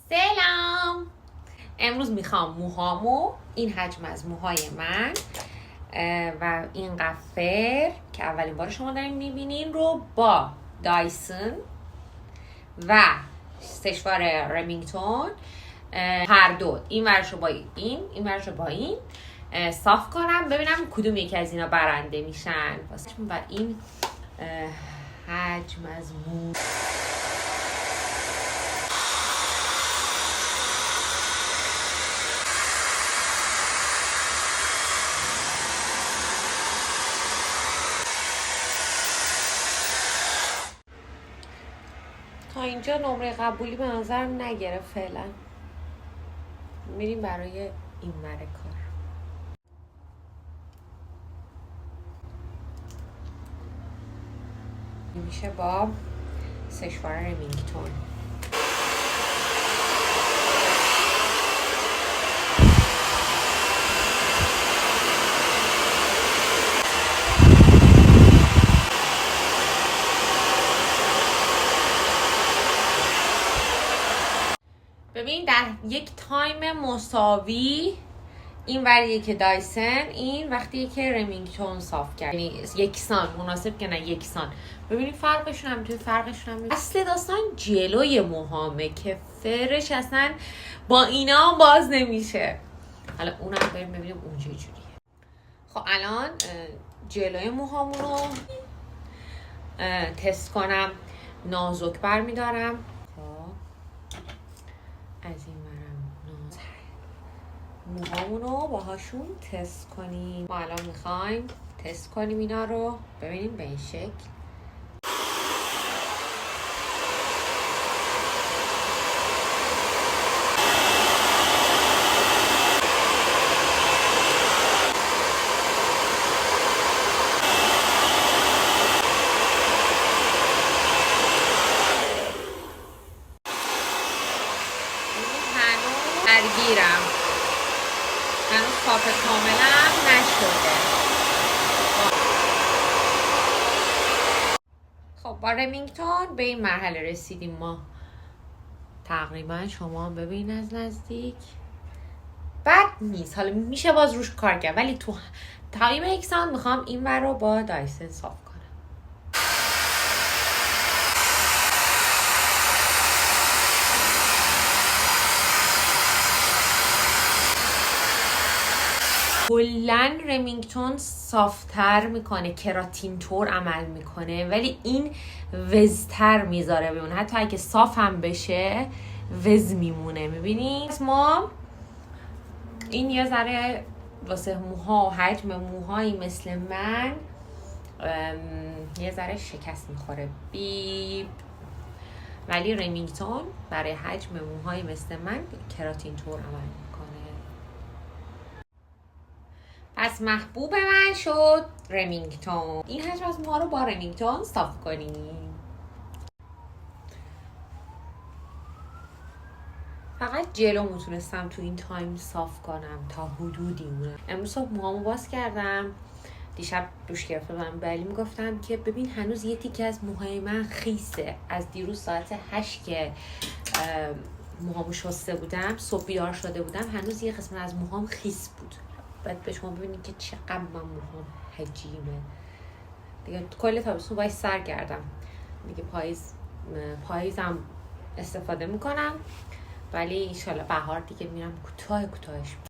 سلام. امروز میخوام موهامو، این حجم از موهای من و این قفر که اولین بار شما دارین میبینین رو با دایسون و سشوار رمینگتون هر دو این ورش رو با این ورش رو با این صاف کنم، ببینم کدوم یکی از اینا برنده میشن و این حجم از مو. تا اینجا نمره قبولی به نظرم نگرفت. فعلا میریم برای این ور کار. میشه با سشوار رمینگتون. ببین در یک تایم مساوی این وریه که دایسن، این وقتی که رمینگتون صاف کرد، یعنی یکسان، مناسب که نه یکسان. ببینید فرقشون هم توی فرقشون هم اصل داستان جلوی موهامه که فرش اصلا با اینا باز نمیشه. حالا اونم بریم ببینیم اونجا جوریه. خب الان جلوی موهامون رو تست کنم. نازک برمیدارم. از این موهامون رو باهاشون تست کنیم. ما الان میخوایم تست کنیم اینا رو، ببینیم به این شکل. درگیرم، هنوز صاف کاملا نشده. خب با رمینگتون به این مرحله رسیدیم ما تقریبا. شما ببین از نزدیک بد نیست، حالا میشه باز روش کار کرد، ولی تو تایم یکسان میخوام این ور رو با دایسن صاف کنم. کلن رمینگتون صافتر میکنه، کراتین طور عمل میکنه، ولی این وزتر میذاره بمونه. حتی اگه صاف هم بشه وز میمونه. میبینید ما این یه ذره واسه موها و حجم موهایی مثل من یه ذره شکست میخوره بیب، ولی رمینگتون برای حجم موهایی مثل من کراتین طور عمل میکنه. پس محبوب من شد رمینگتون. این حجم از موها رو با رمینگتون صاف کنیم. فقط جلو میتونستم تو این تایم صاف کنم تا حدودی مونه. امروز صبح موهامو باز کردم، دیشب دوش گرفته بودم. بلی میگفتم که ببین هنوز یه تیکه از موهای من خیسه. از دیروز ساعت 8 که موهامو شسته بودم، صبح بیدار شده بودم، هنوز یه قسمت از موهام خیس بود. باید به شما ببینید که چقدر من موهام حجیمه دیگه. کل تابستون باید سر کردم دیگه. پاییزم استفاده میکنم، ولی انشالله بهار دیگه میرم کوتاهش